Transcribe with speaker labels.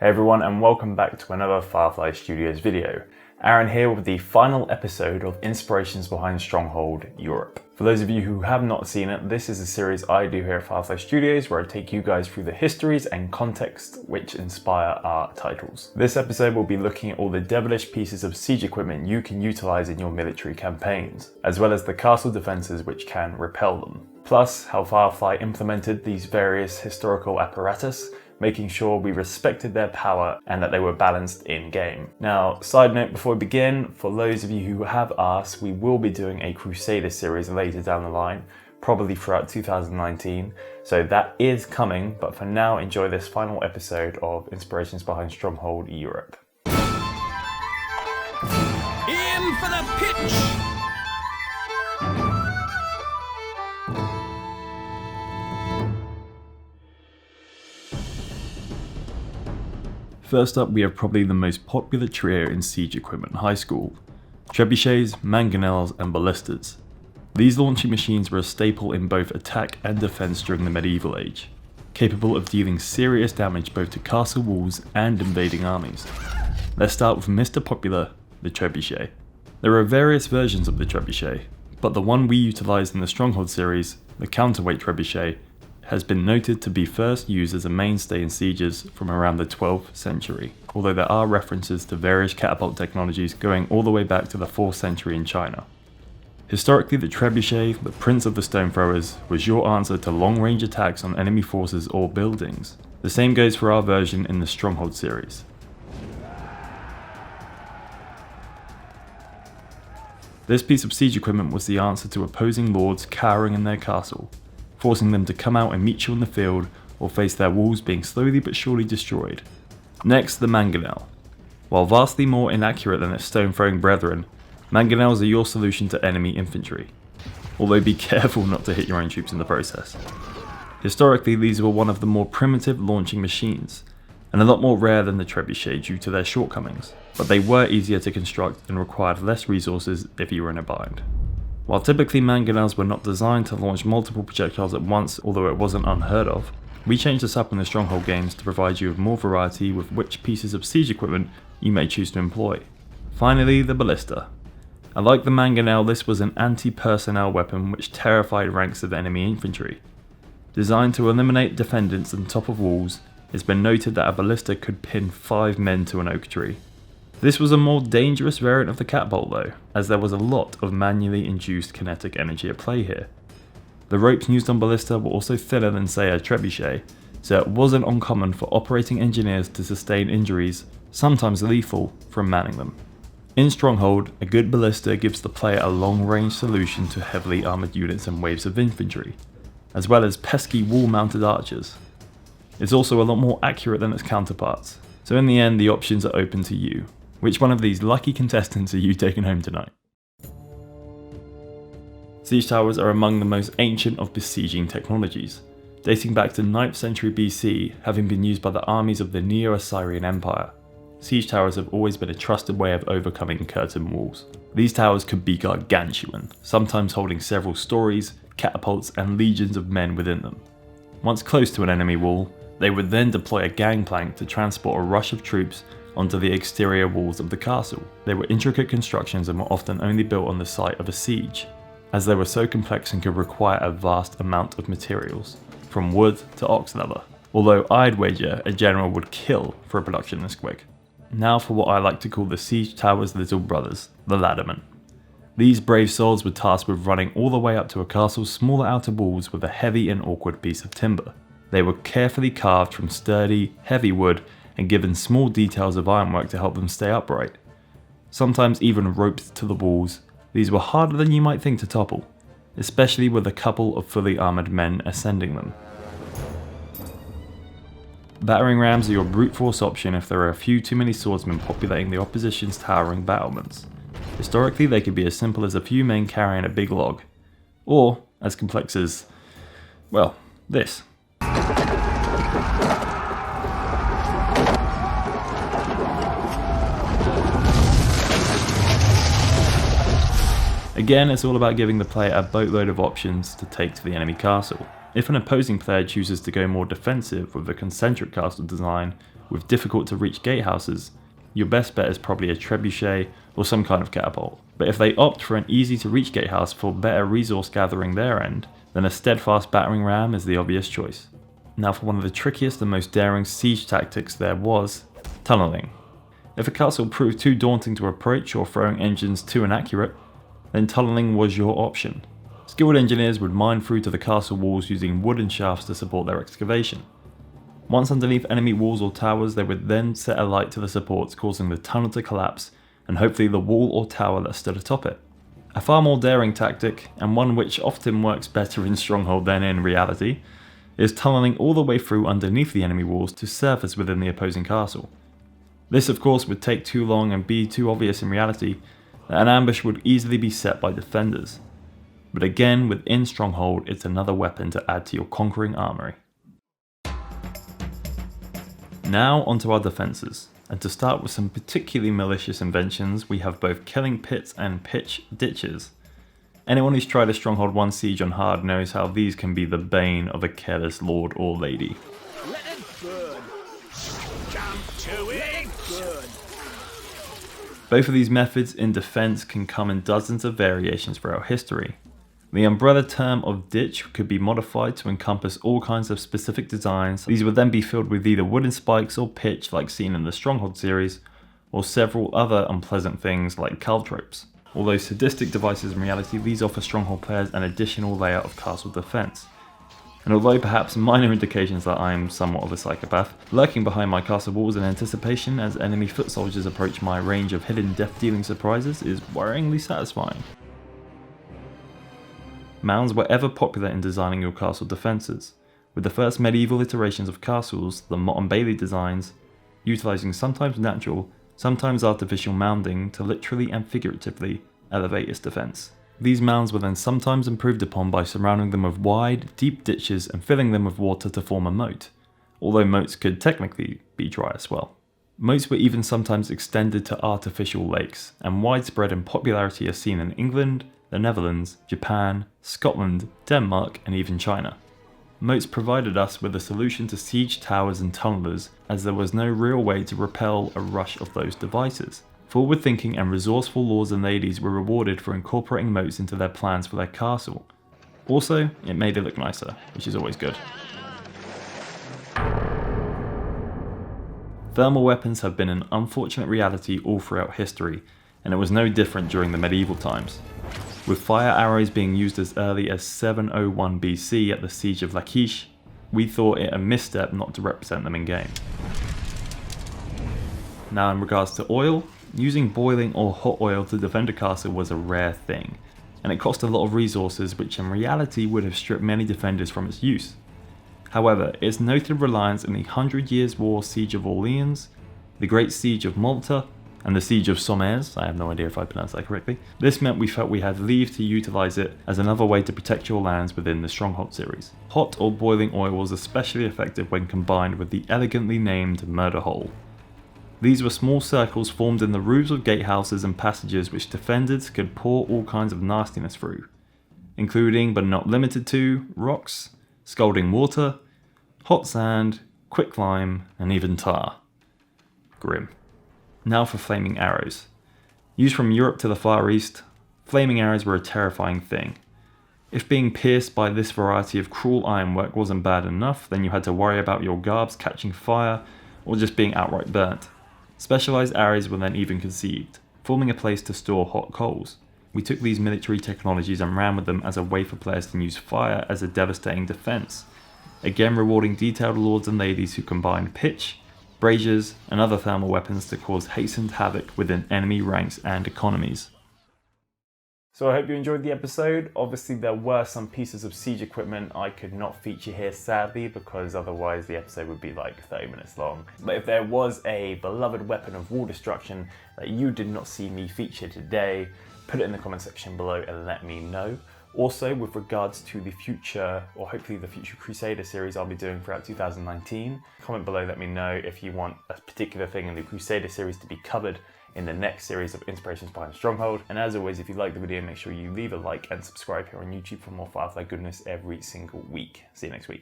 Speaker 1: Hey everyone, and welcome back to another Firefly Studios video. Aaron here with the final episode of Inspirations Behind Stronghold Europe. For those of you who have not seen it, this is a series I do here at Firefly Studios where I take you guys through the histories and context which inspire our titles. This episode will be looking at all the devilish pieces of siege equipment you can utilize in your military campaigns, as well as the castle defenses which can repel them. Plus, how Firefly implemented these various historical apparatus, making sure we respected their power and that they were balanced in-game. Now, side note before we begin, for those of you who have asked, we will be doing a Crusader series later down the line, probably throughout 2019, so that is coming, but for now enjoy this final episode of Inspirations Behind Stronghold Europe.
Speaker 2: In for the pitch!
Speaker 1: First up, we have probably the most popular trio in siege equipment in high school: Trebuchets, Mangonels, and Ballistas. These launching machines were a staple in both attack and defense during the medieval age, capable of dealing serious damage both to castle walls and invading armies. Let's start with Mr. Popular, the Trebuchet. There are various versions of the Trebuchet, but the one we utilized in the Stronghold series, the counterweight Trebuchet, has been noted to be first used as a mainstay in sieges from around the 12th century, although there are references to various catapult technologies going all the way back to the 4th century in China. Historically, the Trebuchet, the prince of the stone throwers, was your answer to long-range attacks on enemy forces or buildings. The same goes for our version in the Stronghold series. This piece of siege equipment was the answer to opposing lords cowering in their castle, forcing them to come out and meet you on the field or face their walls being slowly but surely destroyed. Next, the Mangonel. While vastly more inaccurate than its stone-throwing brethren, Mangonels are your solution to enemy infantry, although be careful not to hit your own troops in the process. Historically, these were one of the more primitive launching machines, and a lot more rare than the Trebuchet due to their shortcomings, but they were easier to construct and required less resources if you were in a bind. While typically Mangonels were not designed to launch multiple projectiles at once, although it wasn't unheard of, we changed this up in the Stronghold games to provide you with more variety with which pieces of siege equipment you may choose to employ. Finally, the Ballista. Unlike the Mangonel, this was an anti-personnel weapon which terrified ranks of enemy infantry. Designed to eliminate defendants on top of walls, it's been noted that a Ballista could pin 5 men to an oak tree. This was a more dangerous variant of the catapult though, as there was a lot of manually induced kinetic energy at play here. The ropes used on Ballista were also thinner than say a Trebuchet, so it wasn't uncommon for operating engineers to sustain injuries, sometimes lethal, from manning them. In Stronghold, a good Ballista gives the player a long-range solution to heavily armoured units and waves of infantry, as well as pesky wall-mounted archers. It's also a lot more accurate than its counterparts, so in the end the options are open to you. Which one of these lucky contestants are you taking home tonight? Siege towers are among the most ancient of besieging technologies, dating back to 9th century BC, having been used by the armies of the Neo-Assyrian Empire. Siege towers have always been a trusted way of overcoming curtain walls. These towers could be gargantuan, sometimes holding several stories, catapults, and legions of men within them. Once close to an enemy wall, they would then deploy a gangplank to transport a rush of troops onto the exterior walls of the castle. They were intricate constructions and were often only built on the site of a siege, as they were so complex and could require a vast amount of materials, from wood to ox leather, although I'd wager a general would kill for a production this quick. Now for what I like to call the siege tower's little brothers, the laddermen. These brave souls were tasked with running all the way up to a castle's smaller outer walls with a heavy and awkward piece of timber. They were carefully carved from sturdy, heavy wood and given small details of ironwork to help them stay upright. Sometimes even roped to the walls, these were harder than you might think to topple, especially with a couple of fully armoured men ascending them. Battering rams are your brute force option if there are a few too many swordsmen populating the opposition's towering battlements. Historically, they could be as simple as a few men carrying a big log, or as complex as, well, this. Again, it's all about giving the player a boatload of options to take to the enemy castle. If an opposing player chooses to go more defensive with a concentric castle design, with difficult to reach gatehouses, your best bet is probably a trebuchet or some kind of catapult. But if they opt for an easy to reach gatehouse for better resource gathering their end, then a steadfast battering ram is the obvious choice. Now for one of the trickiest and most daring siege tactics there was, tunneling. If a castle proved too daunting to approach or throwing engines too inaccurate, then tunneling was your option. Skilled engineers would mine through to the castle walls using wooden shafts to support their excavation. Once underneath enemy walls or towers, they would then set alight to the supports, causing the tunnel to collapse and hopefully the wall or tower that stood atop it. A far more daring tactic, and one which often works better in Stronghold than in reality, is tunneling all the way through underneath the enemy walls to surface within the opposing castle. This of course would take too long and be too obvious in reality that an ambush would easily be set by defenders. But again, within Stronghold, it's another weapon to add to your conquering armory. Now onto our defences, and to start with some particularly malicious inventions, we have both killing pits and pitch ditches. Anyone who's tried a Stronghold 1 siege on hard knows how these can be the bane of a careless lord or lady.
Speaker 2: Let it burn. Jump to it. Burn.
Speaker 1: Both of these methods in defense can come in dozens of variations throughout history. The umbrella term of ditch could be modified to encompass all kinds of specific designs. These would then be filled with either wooden spikes or pitch like seen in the Stronghold series, or several other unpleasant things like caltropes. Although sadistic devices in reality, these offer Stronghold players an additional layer of castle defense. And although perhaps minor indications that I am somewhat of a psychopath, lurking behind my castle walls in anticipation as enemy foot soldiers approach my range of hidden death-dealing surprises is worryingly satisfying. Mounds were ever popular in designing your castle defences, with the first medieval iterations of castles, the Motte and Bailey designs, utilising sometimes natural, sometimes artificial mounding to literally and figuratively elevate its defence. These mounds were then sometimes improved upon by surrounding them with wide, deep ditches and filling them with water to form a moat, although moats could technically be dry as well. Moats were even sometimes extended to artificial lakes, and widespread in popularity are seen in England, the Netherlands, Japan, Scotland, Denmark, and even China. Moats provided us with a solution to siege towers and tunnelers, as there was no real way to repel a rush of those devices. Forward-thinking and resourceful lords and ladies were rewarded for incorporating moats into their plans for their castle. Also, it made it look nicer, which is always good. Thermal weapons have been an unfortunate reality all throughout history, and it was no different during the medieval times. With fire arrows being used as early as 701 BC at the Siege of Lachish, we thought it a misstep not to represent them in game. Now in regards to oil, using boiling or hot oil to defend a castle was a rare thing, and it cost a lot of resources which in reality would have stripped many defenders from its use. However, its noted reliance in the 100 Years' War Siege of Orleans, the Great Siege of Malta, and the Siege of Sommers, I have no idea if I pronounced that correctly, this meant we felt we had leave to utilise it as another way to protect your lands within the Stronghold series. Hot or boiling oil was especially effective when combined with the elegantly named murder hole. These were small circles formed in the roofs of gatehouses and passages which defenders could pour all kinds of nastiness through, including but not limited to rocks, scalding water, hot sand, quicklime, and even tar. Grim. Now for flaming arrows. Used from Europe to the Far East, flaming arrows were a terrifying thing. If being pierced by this variety of cruel ironwork wasn't bad enough, then you had to worry about your garbs catching fire or just being outright burnt. Specialised arrows were then even conceived, forming a place to store hot coals. We took these military technologies and ran with them as a way for players to use fire as a devastating defence, again rewarding detailed lords and ladies who combined pitch, braziers, and other thermal weapons to cause hastened havoc within enemy ranks and economies. So I hope you enjoyed the episode. Obviously there were some pieces of siege equipment I could not feature here sadly, because otherwise the episode would be like 30 minutes long. But if there was a beloved weapon of wall destruction that you did not see me feature today, put it in the comment section below and let me know. Also, with regards to the future, or hopefully the future Crusader series I'll be doing throughout 2019, comment below, let me know if you want a particular thing in the Crusader series to be covered in the next series of Inspirations Behind Stronghold. And as always, if you like the video, make sure you leave a like and subscribe here on YouTube for more Firefly goodness every single week. See you next week.